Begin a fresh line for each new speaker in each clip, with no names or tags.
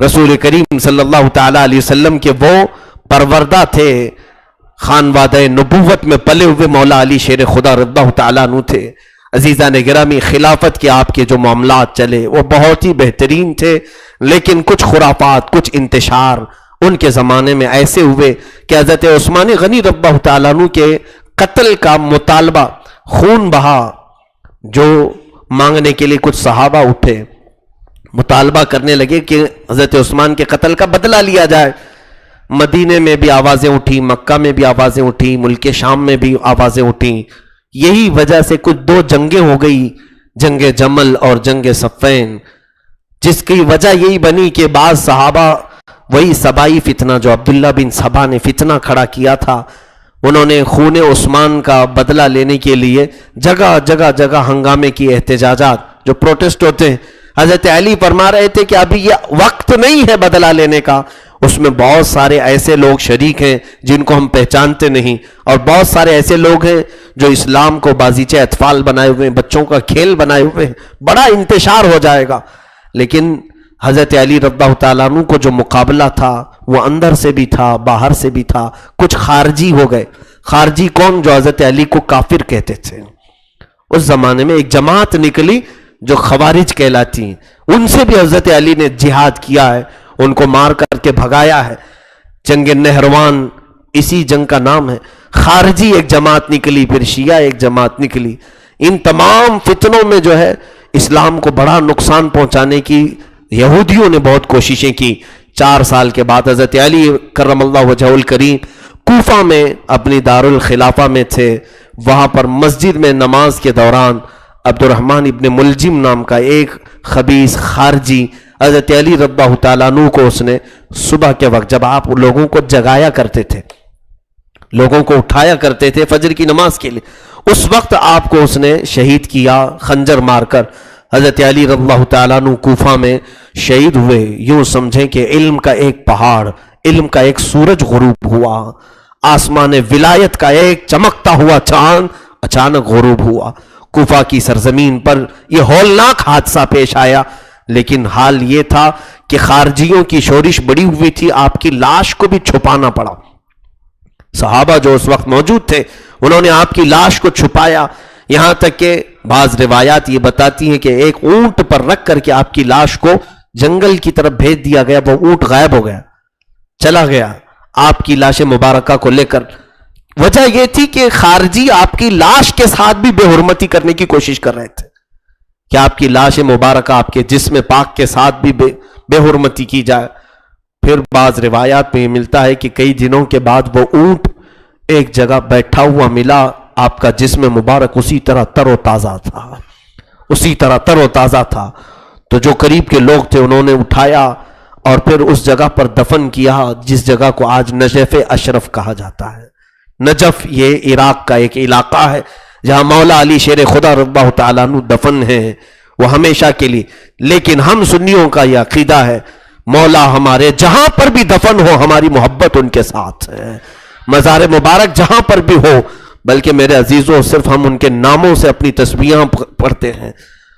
رسول کریم صلی اللہ تعالیٰ علیہ وسلم کے وہ پروردہ تھے، خانوادہ نبوت میں پلے ہوئے مولا علی شیر خدا رضی اللہ تعالیٰ عنہ تھے۔ عزیزان گرامی، خلافت کے آپ کے جو معاملات چلے وہ بہت ہی بہترین تھے، لیکن کچھ خرافات، کچھ انتشار ان کے زمانے میں ایسے ہوئے کہ حضرت عثمان غنی رضی اللہ تعالیٰ عنہ کے قتل کا مطالبہ، خون بہا، جو مانگنے کے لیے کچھ صحابہ اٹھے، مطالبہ کرنے لگے کہ حضرت عثمان کے قتل کا بدلہ لیا جائے۔ مدینے میں بھی آوازیں اٹھی، مکہ میں بھی آوازیں اٹھی، ملک شام میں بھی آوازیں اٹھیں۔ یہی وجہ سے کچھ دو جنگیں ہو گئی، جنگ جمل اور جنگ صفین، جس کی وجہ یہی بنی کہ بعض صحابہ وہی سبائی فتنہ جو عبداللہ بن سبا نے فتنہ کھڑا کیا تھا، انہوں نے خون عثمان کا بدلہ لینے کے لیے جگہ جگہ ہنگامے کی، احتجاجات جو پروٹیسٹ ہوتے ہیں۔ حضرت علی فرما رہے تھے کہ ابھی یہ وقت نہیں ہے بدلہ لینے کا، اس میں بہت سارے ایسے لوگ شریک ہیں جن کو ہم پہچانتے نہیں، اور بہت سارے ایسے لوگ ہیں جو اسلام کو بازیچے اطفال بنائے ہوئے ہیں، بچوں کا کھیل بنائے ہوئے ہیں، بڑا انتشار ہو جائے گا۔ لیکن حضرت علی رضی اللہ تعالیٰ عنہ کو جو مقابلہ تھا وہ اندر سے بھی تھا، باہر سے بھی تھا۔ کچھ خارجی ہو گئے۔ خارجی کون؟ جو حضرت علی کو کافر کہتے تھے۔ اس زمانے میں ایک جماعت نکلی جو خوارج کہلاتی ہیں، ان سے بھی حضرت علی نے جہاد کیا ہے، ان کو مار کر کے بھگایا ہے۔ جنگ نہروان اسی جنگ کا نام ہے۔ خارجی ایک جماعت نکلی، پھر شیعہ ایک جماعت نکلی۔ ان تمام فتنوں میں جو ہے اسلام کو بڑا نقصان پہنچانے کی یہودیوں نے بہت کوششیں کی۔ 4 سال کے بعد حضرت علی کرم اللہ وجہہ الکریم کوفہ میں اپنی دارالخلافہ میں تھے، وہاں پر مسجد میں نماز کے دوران عبد الرحمن ابن ملجم نام کا ایک خبیث خارجی حضرت علی رضی اللہ تعالیٰ عنہ کو، اس نے صبح کے وقت جب آپ لوگوں کو جگایا کرتے تھے، لوگوں کو اٹھایا کرتے تھے فجر کی نماز کے لیے، اس وقت آپ کو اس نے شہید کیا خنجر مار کر۔ حضرت علی رضی اللہ تعالیٰ عنہ کوفہ میں شہید ہوئے۔ یوں سمجھیں کہ علم کا ایک پہاڑ، علم کا ایک سورج غروب ہوا، آسمان ولایت کا ایک چمکتا ہوا چاند اچانک غروب ہوا۔ کوفہ کی سرزمین پر یہ ہولناک حادثہ پیش آیا، لیکن حال یہ تھا کہ خارجیوں کی شورش بڑی ہوئی تھی، آپ کی لاش کو بھی چھپانا پڑا۔ صحابہ جو اس وقت موجود تھے انہوں نے آپ کی لاش کو چھپایا، یہاں تک کہ بعض روایات یہ بتاتی ہیں کہ ایک اونٹ پر رکھ کر کے آپ کی لاش کو جنگل کی طرف بھیج دیا گیا، وہ اونٹ غائب ہو گیا، چلا گیا آپ کی لاش مبارکہ کو لے کر۔ وجہ یہ تھی کہ خارجی آپ کی لاش کے ساتھ بھی بے حرمتی کرنے کی کوشش کر رہے تھے کہ آپ کی لاش مبارکہ، آپ کے جسم پاک کے ساتھ بھی بے حرمتی کی جائے۔ پھر بعض روایات میں یہ ملتا ہے کہ کئی دنوں کے بعد وہ اونٹ ایک جگہ بیٹھا ہوا ملا، آپ کا جسم مبارک اسی طرح تر و تازہ تھا، اسی طرح تر و تازہ تھا۔ تو جو قریب کے لوگ تھے انہوں نے اٹھایا اور پھر اس جگہ پر دفن کیا جس جگہ کو آج نجف اشرف کہا جاتا ہے۔ نجف یہ عراق کا ایک علاقہ ہے جہاں مولا علی شیر خدا رضی اللہ تعالیٰ عنہ دفن ہیں، وہ ہمیشہ کے لیے۔ لیکن ہم سنیوں کا یہ عقیدہ ہے مولا ہمارے جہاں پر بھی دفن ہو ہماری محبت ان کے ساتھ ہے، مزار مبارک جہاں پر بھی ہو، بلکہ میرے عزیزوں صرف ہم ان کے ناموں سے اپنی تسبیحاں پڑھتے ہیں،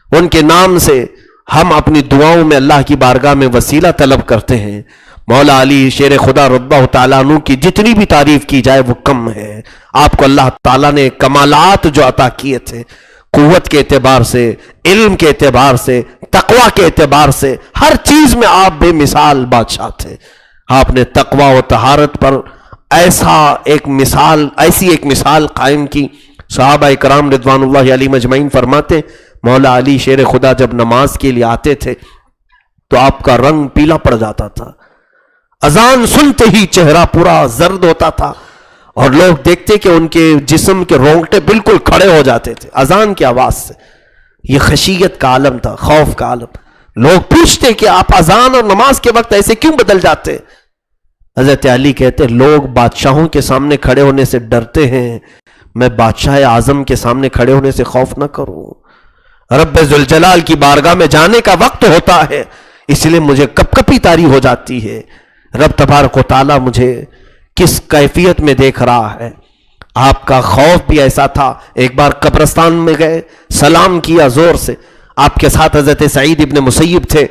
ان کے نام سے ہم اپنی دعاؤں میں اللہ کی بارگاہ میں وسیلہ طلب کرتے ہیں۔ مولا علی شیر خدا رضی اللہ تعالیٰ عنہ کی جتنی بھی تعریف کی جائے وہ کم ہے۔ آپ کو اللہ تعالیٰ نے کمالات جو عطا کیے تھے، قوت کے اعتبار سے، علم کے اعتبار سے، تقوی کے اعتبار سے، ہر چیز میں آپ بے مثال بادشاہ تھے۔ آپ نے تقوی و طہارت پر ایسی ایک مثال قائم کی۔ صحابہ اکرام رضوان اللہ علیہم اجمعین فرماتے مولا علی شیر خدا جب نماز کے لیے آتے تھے تو آپ کا رنگ پیلا پڑ جاتا تھا، اذان سنتے ہی چہرہ پورا زرد ہوتا تھا، اور لوگ دیکھتے کہ ان کے جسم کے رونگٹے بالکل کھڑے ہو جاتے تھے اذان کی آواز سے۔ یہ خشیت کا عالم تھا، خوف کا عالم۔ لوگ پوچھتے کہ آپ اذان اور نماز کے وقت ایسے کیوں بدل جاتے؟ حضرت علی کہتے لوگ بادشاہوں کے سامنے کھڑے ہونے سے ڈرتے ہیں، میں بادشاہ اعظم کے سامنے کھڑے ہونے سے خوف نہ کروں۔ رب ذوالجلال کی بارگاہ میں جانے کا وقت ہوتا ہے، اس لیے مجھے کپ کپی طاری ہو جاتی ہے۔ رب تبارک و تعالیٰ مجھے کس کیفیت میں دیکھ رہا ہے۔ آپ کا خوف بھی ایسا تھا۔ ایک بار قبرستان میں گئے، سلام کیا زور سے، آپ کے ساتھ حضرت سعید ابن مسیب تھے،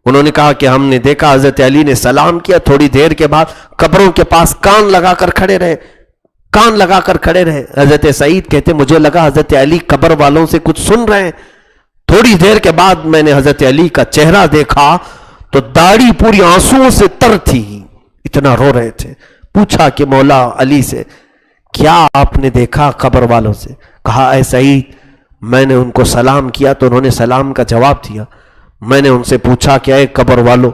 انہوں نے کہا کہ ہم نے دیکھا حضرت علی نے سلام کیا، تھوڑی دیر کے بعد قبروں کے پاس کان لگا کر کھڑے رہے. حضرت سعید کہتے مجھے لگا حضرت علی قبر والوں سے کچھ سن رہے ہیں. تھوڑی دیر کے بعد میں نے حضرت علی کا چہرہ دیکھا تو داڑھی پوری آنسوؤں سے تر تھی، اتنا رو رہے تھے. پوچھا کہ مولا علی سے کیا آپ نے دیکھا قبر والوں سے؟ کہا اے سعید میں نے ان کو سلام کیا تو انہوں نے سلام کا جواب دیا. میں نے ان سے پوچھا کہ اے قبر والوں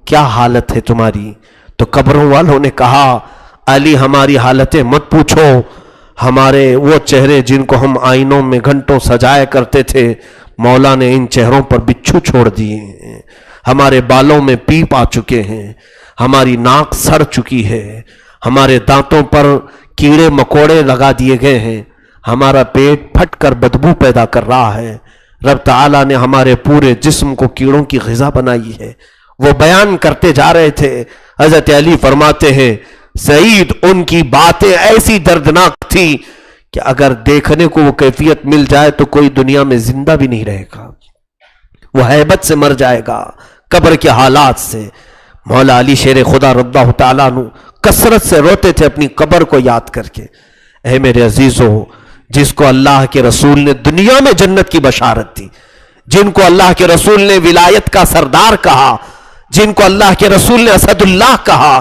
کیا حالت ہے تمہاری؟ تو قبروں والوں نے کہا علی ہماری حالتیں مت پوچھو، ہمارے وہ چہرے جن کو ہم آئینوں میں گھنٹوں سجایا کرتے تھے مولا نے ان چہروں پر بچھو چھوڑ دیے ہیں، ہمارے بالوں میں پیپ آ چکے ہیں، ہماری ناک سڑ چکی ہے، ہمارے دانتوں پر کیڑے مکوڑے لگا دیے گئے ہیں، ہمارا پیٹ پھٹ کر بدبو پیدا کر رہا ہے، رب تعالیٰ نے ہمارے پورے جسم کو کیڑوں کی غذا بنائی ہے. وہ بیان کرتے جا رہے تھے. حضرت علی فرماتے ہیں سعید ان کی باتیں ایسی دردناک تھی کہ اگر دیکھنے کو وہ کیفیت مل جائے تو کوئی دنیا میں زندہ بھی نہیں رہے گا، وہ ہیبت سے مر جائے گا قبر کے حالات سے. مولا علی شیر خدا رضی اللہ تعالیٰ عنہ کثرت سے روتے تھے اپنی قبر کو یاد کر کے. اے میرے عزیزو، جس کو اللہ کے رسول نے دنیا میں جنت کی بشارت دی، جن کو اللہ کے رسول نے ولایت کا سردار کہا، جن کو اللہ کے رسول نے اسد اللہ کہا،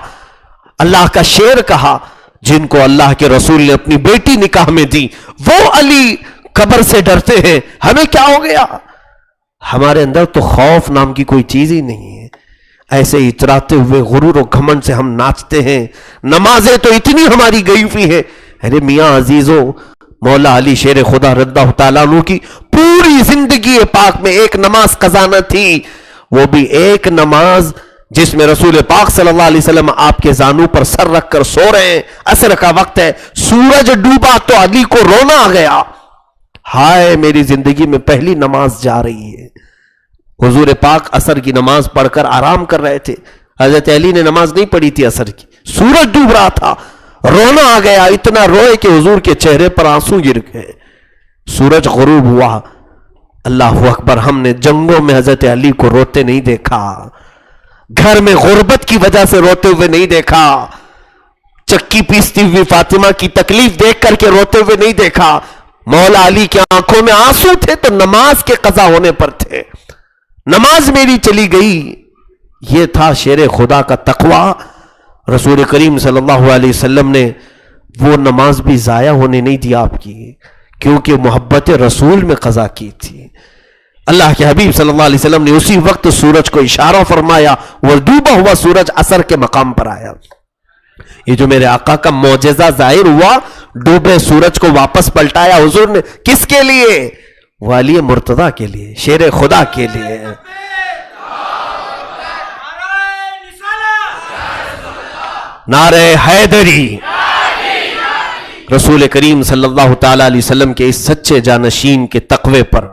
اللہ کا شیر کہا، جن کو اللہ کے رسول نے اپنی بیٹی نکاح میں دی، وہ علی قبر سے ڈرتے ہیں. ہمیں کیا ہو گیا؟ ہمارے اندر تو خوف نام کی کوئی چیز ہی نہیں ہے. ایسے اتراتے ہوئے غرور و گھمنڈ سے ہم ناچتے ہیں. نمازیں تو اتنی ہماری گئی ہوئی ہے. ارے میاں عزیزو، مولا علی شیر خدا رضی اللہ تعالیٰ عنہ کی پوری زندگی پاک میں ایک نماز قضا نہ تھی، وہ بھی ایک نماز جس میں رسول پاک صلی اللہ علیہ وسلم آپ کے زانو پر سر رکھ کر سو رہے ہیں، عصر کا وقت ہے، سورج ڈوبا تو علی کو رونا آ گیا. ہائے میری زندگی میں پہلی نماز جا رہی ہے. حضور پاک عصر کی نماز پڑھ کر آرام کر رہے تھے. حضرت علی نے نماز نہیں پڑھی تھی عصر کی، سورج ڈوب رہا تھا، رونا آ گیا، اتنا روئے کہ حضور کے چہرے پر آنسو گر گئے. سورج غروب ہوا. اللہ اکبر، ہم نے جنگوں میں حضرت علی کو روتے نہیں دیکھا، گھر میں غربت کی وجہ سے روتے ہوئے نہیں دیکھا، چکی پیستی ہوئی فاطمہ کی تکلیف دیکھ کر کے روتے ہوئے نہیں دیکھا. مولا علی کی آنکھوں میں آنسو تھے تو نماز کے قضا ہونے پر تھے. نماز میری چلی گئی، یہ تھا شیر خدا کا تقوی. رسول کریم صلی اللہ علیہ وسلم نے وہ نماز بھی ضائع ہونے نہیں دیا آپ کی، کیونکہ محبت رسول میں قضا کی تھی. اللہ کے حبیب صلی اللہ علیہ وسلم نے اسی وقت سورج کو اشارہ فرمایا، وہ ڈوبا ہوا سورج عصر کے مقام پر آیا. یہ جو میرے آقا کا معجزہ ظاہر ہوا، ڈوبے سورج کو واپس پلٹایا حضور نے، کس کے لیے؟ وہ علی مرتضیٰ کے لیے، شیر خدا کے لیے. نعرہ حیدری. رسول کریم صلی اللہ تعالی علیہ وسلم کے اس سچے جانشین کے تقوی پر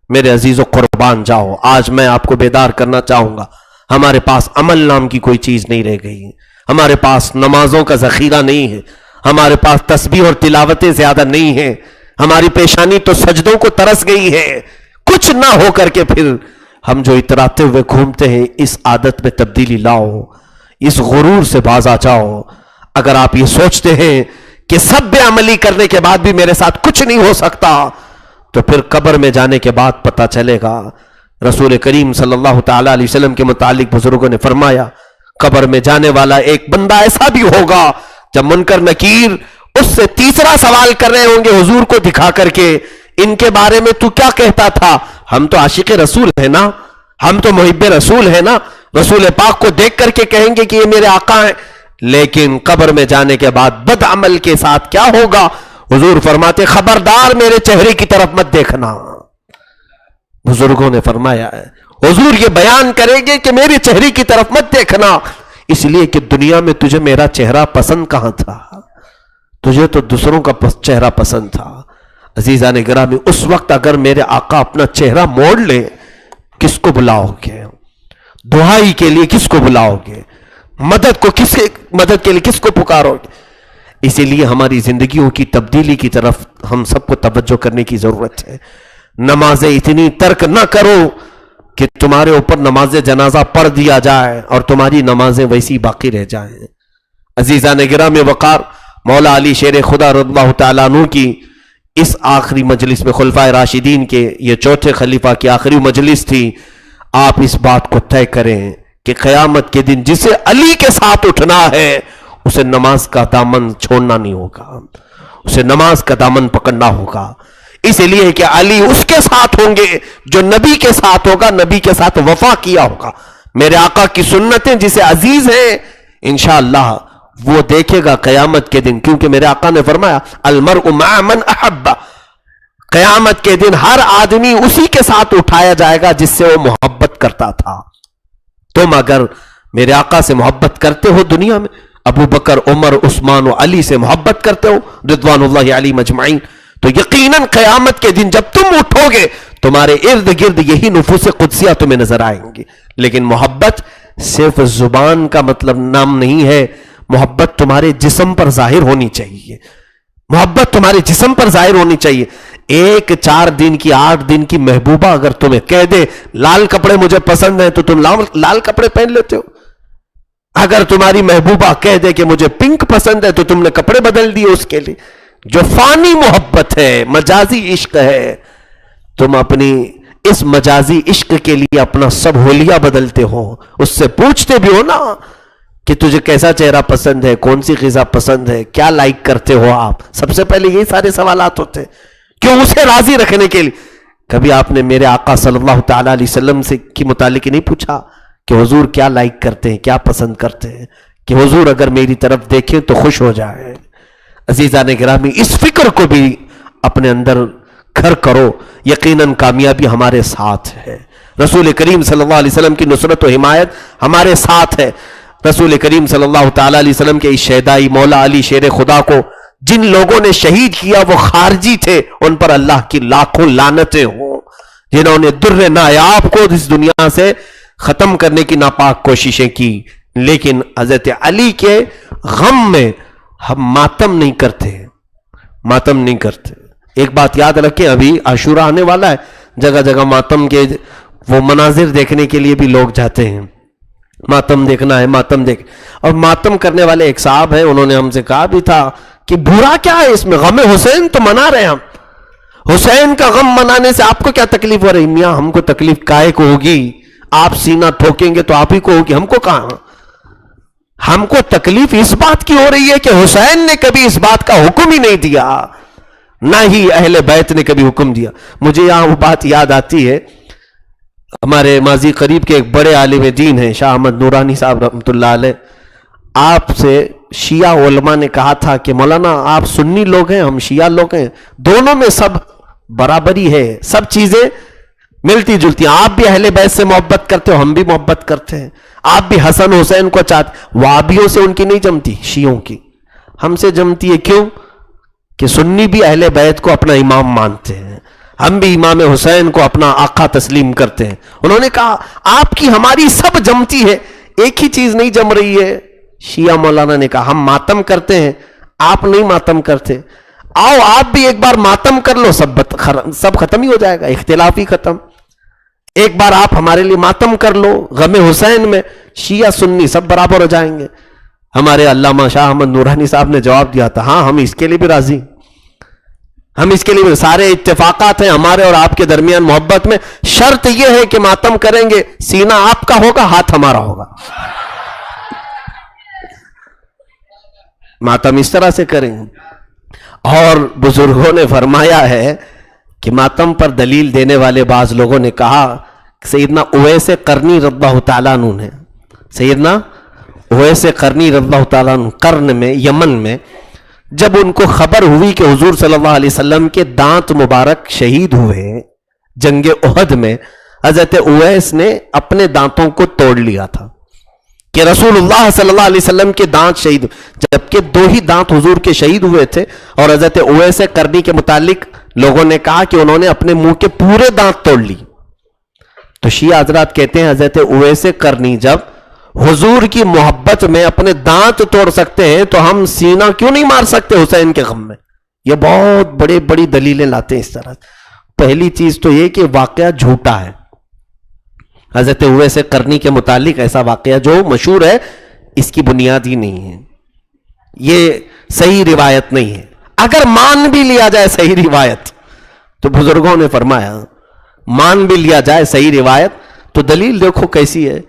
میرے عزیز و قربان جاؤ. آج میں آپ کو بیدار کرنا چاہوں گا، ہمارے پاس عمل نام کی کوئی چیز نہیں رہ گئی، ہمارے پاس نمازوں کا ذخیرہ نہیں ہے، ہمارے پاس تسبیح اور تلاوتیں زیادہ نہیں ہیں، ہماری پیشانی تو سجدوں کو ترس گئی ہے. کچھ نہ ہو کر کے پھر ہم جو اتراتے ہوئے گھومتے ہیں، اس عادت میں تبدیلی لاؤ، اس غرور سے باز آ جاؤ. اگر آپ یہ سوچتے ہیں کہ سب بے عملی کرنے کے بعد بھی میرے ساتھ کچھ نہیں ہو سکتا، تو پھر قبر میں جانے کے بعد پتہ چلے گا. رسول کریم صلی اللہ تعالی علیہ وسلم کے متعلق بزرگوں نے فرمایا، قبر میں جانے والا ایک بندہ ایسا بھی ہوگا جب منکر نکیر اس سے تیسرا سوال کر رہے ہوں گے حضور کو دکھا کر کے، ان کے بارے میں تو کیا کہتا تھا؟ ہم تو عاشق رسول ہیں نا، ہم تو محب رسول ہیں نا، رسول پاک کو دیکھ کر کے کہیں گے کہ یہ میرے آقا ہیں. لیکن قبر میں جانے کے بعد بد عمل کے ساتھ کیا ہوگا؟ حضور فرماتے خبردار میرے چہرے کی طرف مت دیکھنا. بزرگوں نے فرمایا ہے حضور یہ بیان کریں گے کہ میرے چہرے کی طرف مت دیکھنا، اس لیے کہ دنیا میں تجھے میرا چہرہ پسند کہاں تھا، تجھے تو دوسروں کا چہرہ پسند تھا. عزیزان گرامی، اس وقت اگر میرے آقا اپنا چہرہ موڑ لے، کس کو بلاؤ گے؟ دعائی کے لیے کس کو بلاؤ گے؟ مدد کے لیے کس کو پکارو گے؟ اسی لیے ہماری زندگیوں کی تبدیلی کی طرف ہم سب کو توجہ کرنے کی ضرورت ہے. نمازیں اتنی ترک نہ کرو کہ تمہارے اوپر نماز جنازہ پڑھ دیا جائے اور تمہاری نمازیں ویسی باقی رہ جائیں۔ عزیزان گرامی وقار، مولا علی شیر خدا رضی اللہ تعالیٰ عنہ کی اس آخری مجلس میں، خلفائے راشدین کے یہ چوتھے خلیفہ کی آخری مجلس تھی، آپ اس بات کو طے کریں کہ قیامت کے دن جسے علی کے ساتھ اٹھنا ہے اسے نماز کا دامن چھوڑنا نہیں ہوگا، اسے نماز کا دامن پکڑنا ہوگا، اس لیے کہ علی اس کے ساتھ ہوں گے جو نبی کے ساتھ ہوگا، نبی کے ساتھ وفا کیا ہوگا۔ میرے آقا کی سنتیں جسے عزیز ہیں انشاءاللہ وہ دیکھے گا قیامت کے دن، کیونکہ میرے آقا نے فرمایا المرء مع من احب، قیامت کے دن ہر آدمی اسی کے ساتھ اٹھایا جائے گا جس سے وہ محبت کرتا تھا۔ تم اگر میرے آقا سے محبت کرتے ہو دنیا میں، ابو بکر، عمر، عثمان و علی سے محبت کرتے ہو رضوان اللہ علیہم اجمعین، تو یقیناً قیامت کے دن جب تم اٹھو گے تمہارے ارد گرد یہی نفوس قدسیہ تمہیں نظر آئیں گی۔ لیکن محبت صرف زبان کا مطلب نام نہیں ہے، محبت تمہارے جسم پر ظاہر ہونی چاہیے، محبت تمہارے جسم پر ظاہر ہونی چاہیے۔ ایک 4 دن کی 8 دن کی محبوبہ اگر تمہیں کہہ دے لال کپڑے مجھے پسند ہیں تو تم لال کپڑے پہن لیتے ہو، اگر تمہاری محبوبہ کہہ دے کہ مجھے پنک پسند ہے تو تم نے کپڑے بدل دیے اس کے لیے۔ جو فانی محبت ہے، مجازی عشق ہے، تم اپنی اس مجازی عشق کے لیے اپنا سب حلیہ بدلتے ہو، اس سے پوچھتے بھی ہو نا کہ تجھے کیسا چہرہ پسند ہے، کون سی غذا پسند ہے، کیا لائک کرتے ہو آپ، سب سے پہلے یہی سارے سوالات ہوتے ہیں، کیوں اسے راضی رکھنے کے لیے۔ کبھی آپ نے میرے آقا صلی اللہ تعالیٰ علیہ وسلم سے کی متعلق نہیں پوچھا کہ حضور کیا لائک کرتے ہیں، کیا پسند کرتے ہیں، کہ حضور اگر میری طرف دیکھیں تو خوش ہو جائے۔ عزیزان گرامی، اس فکر کو بھی اپنے اندر گھر کرو، یقیناً کامیابی ہمارے ساتھ ہے۔ رسول کریم صلی اللہ علیہ وسلم کی نصرت و حمایت ہمارے ساتھ ہے۔ رسول کریم صلی اللہ تعالیٰ علیہ وسلم کے اس شہدائی مولا علی شیر خدا کو جن لوگوں نے شہید کیا وہ خارجی تھے، ان پر اللہ کی لاکھوں لعنتیں ہوں، جنہوں نے در نایاب کو اس دنیا سے ختم کرنے کی ناپاک کوششیں کی۔ لیکن حضرت علی کے غم میں ہم ماتم نہیں کرتے، ماتم نہیں کرتے۔ ایک بات یاد رکھیں، ابھی عاشورہ آنے والا ہے، جگہ جگہ ماتم کے وہ مناظر دیکھنے کے لیے بھی لوگ جاتے ہیں، ماتم دیکھنا ہے، ماتم دیکھ۔ اور ماتم کرنے والے ایک صاحب ہیں، انہوں نے ہم سے کہا بھی تھا کہ برا کیا ہے اس میں، غم حسین تو منا رہے ہیں ہم، حسین کا غم منانے سے آپ کو کیا تکلیف ہو رہی؟ میاں ہم کو تکلیف کائے کو ہوگی، آپ سینہ ٹھوکیں گے تو آپ ہی کو ہوگی، ہم کو کہاں؟ ہم کو تکلیف اس بات کی ہو رہی ہے کہ حسین نے کبھی اس بات کا حکم ہی نہیں دیا، نہ ہی اہل بیت نے کبھی حکم دیا۔ مجھے یہاں وہ بات یاد آتی ہے، ہمارے ماضی قریب کے ایک بڑے عالم دین ہیں شاہ احمد نورانی صاحب رحمۃ اللہ علیہ، آپ سے شیعہ علماء نے کہا تھا کہ مولانا آپ سنی لوگ ہیں، ہم شیعہ لوگ ہیں، دونوں میں سب برابری ہے، سب چیزیں ملتی جلتی ہیں، آپ بھی اہل بیت سے محبت کرتے ہو، ہم بھی محبت کرتے ہیں، آپ بھی حسن حسین کو چاہتے، وہابیوں سے ان کی نہیں جمتی، شیعوں کی ہم سے جمتی ہے۔ کیوں؟ کہ سنی بھی اہل بیت کو اپنا امام مانتے ہیں، ہم بھی امام حسین کو اپنا آقا تسلیم کرتے ہیں۔ انہوں نے کہا آپ کی ہماری سب جمتی ہے، ایک ہی چیز نہیں جم رہی ہے۔ شیعہ مولانا نے کہا ہم ماتم کرتے ہیں، آپ نہیں ماتم کرتے، آؤ آپ بھی ایک بار ماتم کر لو، سب ختم ہی ہو جائے گا، اختلاف ہی ختم۔ ایک بار آپ ہمارے لیے ماتم کر لو غم حسین میں، شیعہ سنی سب برابر ہو جائیں گے۔ ہمارے علامہ شاہ احمد نورانی صاحب نے جواب دیا تھا ہاں ہم اس کے لیے بھی راضی، ہم اس کے لیے بھی، سارے اتفاقات ہیں ہمارے اور آپ کے درمیان محبت میں، شرط یہ ہے کہ ماتم کریں گے سینہ آپ کا ہوگا، ہاتھ ہمارا ہوگا، ماتم اس طرح سے کریں گے۔ اور بزرگوں نے فرمایا ہے کہ ماتم پر دلیل دینے والے بعض لوگوں نے کہا، سیدنا اویس قرنی رضی اللہ تعالیٰ عنہ نے، سیدنا اویس قرنی رضی اللہ تعالیٰ عنہ قرن میں یمن میں جب ان کو خبر ہوئی کہ حضور صلی اللہ علیہ وسلم کے دانت مبارک شہید ہوئے جنگ احد میں، حضرت اویس نے اپنے دانتوں کو توڑ لیا تھا کہ رسول اللہ صلی اللہ علیہ وسلم کے دانت شہید، جبکہ 2 ہی دانت حضور کے شہید ہوئے تھے۔ اور حضرت اویس قرنی کے متعلق لوگوں نے کہا کہ انہوں نے اپنے منہ کے پورے دانت توڑ لی۔ تو شیعہ حضرات کہتے ہیں حضرت اویس قرنی جب حضور کی محبت میں اپنے دانت توڑ سکتے ہیں تو ہم سینہ کیوں نہیں مار سکتے حسین کے غم میں؟ یہ بہت بڑی دلیلیں لاتے ہیں اس طرح۔ پہلی چیز تو یہ کہ واقعہ جھوٹا ہے، حضرت اویس قرنی کے متعلق ایسا واقعہ جو مشہور ہے، اس کی بنیاد ہی نہیں ہے، یہ صحیح روایت نہیں ہے۔ اگر مان بھی لیا جائے صحیح روایت تو بزرگوں نے فرمایا مان بھی لیا جائے صحیح روایت تو دلیل دیکھو کیسی ہے۔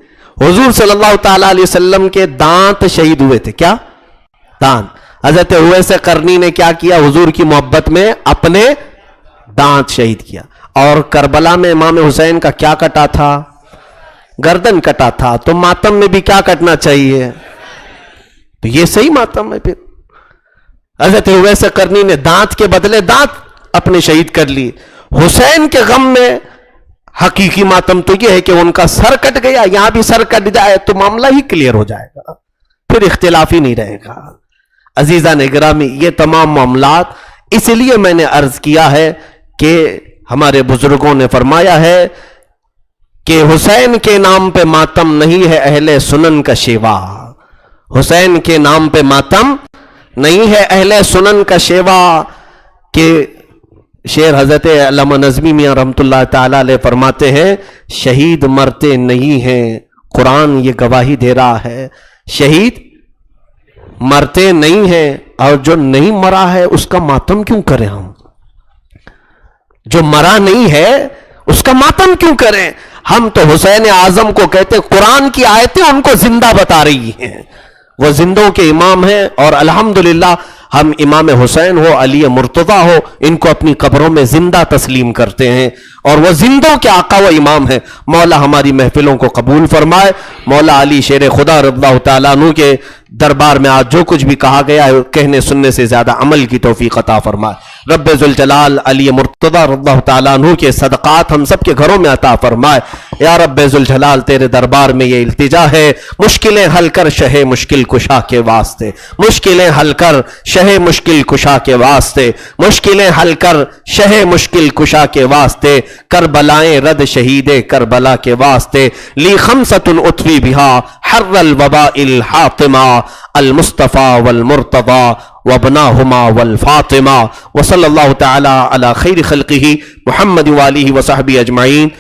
حضور صلی اللہ تعالی علیہ وسلم کے دانت شہید ہوئے تھے، کیا دانت؟ حضرت اویس قرنی نے کیا کیا؟ حضور کی محبت میں اپنے دانت شہید کیا۔ اور کربلا میں امام حسین کا کیا کٹا تھا؟ گردن کٹا تھا۔ تو ماتم میں بھی کیا کٹنا چاہیے؟ تو یہ صحیح ماتم ہے۔ پھر حضرت اویس قرنی نے دانت کے بدلے دانت اپنے شہید کر لی۔ حسین کے غم میں حقیقی ماتم تو یہ ہے کہ ان کا سر کٹ گیا، یہاں بھی سر کٹ جائے تو معاملہ ہی کلیئر ہو جائے گا، پھر اختلاف ہی نہیں رہے گا۔ عزیزان گرامی، یہ تمام معاملات اس لیے میں نے عرض کیا ہے کہ ہمارے بزرگوں نے فرمایا ہے کہ حسین کے نام پہ ماتم نہیں ہے اہل سنن کا شیوا، حسین کے نام پہ ماتم نہیں ہے اہل سنن کا شیوا۔ کہ شعر حضرت علامہ نظمی میاں رحمت اللہ تعالی علیہ فرماتے ہیں شہید مرتے نہیں ہیں، قرآن یہ گواہی دے رہا ہے، شہید مرتے نہیں ہیں، اور جو نہیں مرا ہے اس کا ماتم کیوں کریں ہم؟ جو مرا نہیں ہے اس کا ماتم کیوں کریں؟ ہم تو حسین اعظم کو کہتے، قرآن کی آیتیں ان کو زندہ بتا رہی ہیں، وہ زندوں کے امام ہیں، اور الحمدللہ ہم امام حسین ہو، علی مرتضیٰ ہو، ان کو اپنی قبروں میں زندہ تسلیم کرتے ہیں، اور وہ زندوں کے آقا و امام ہیں۔ مولا ہماری محفلوں کو قبول فرمائے، مولا علی شیر خدا رضی اللہ تعالیٰ عنہ کے دربار میں آج جو کچھ بھی کہا گیا ہے کہنے سننے سے زیادہ عمل کی توفیق عطا فرمائے۔ رب ذوالجلال علی مرتضیٰ رضی اللہ تعالیٰ عنہ کے صدقات ہم سب کے گھروں میں عطا فرمائے۔ یا رب ذوالجلال تیرے دربار میں یہ التجا ہے، مشکلیں حل کر شہ مشکل کشا کے واسطے، مشکلیں حل کر شہ مشکل کشا کے واسطے، مشکلیں حل کر شہ مشکل کشا کے واسطے، کربلائیں رد شہید کربلا کے واسطے، لی خمسۃ اطفی بہا حر الوباء الحاطمہ، المصطفیٰ والمرتضی وابناہما والفاطمہ، وصلی اللہ تعالی علی خیر خلقہ محمد وآلہ وصحبہ اجمعین۔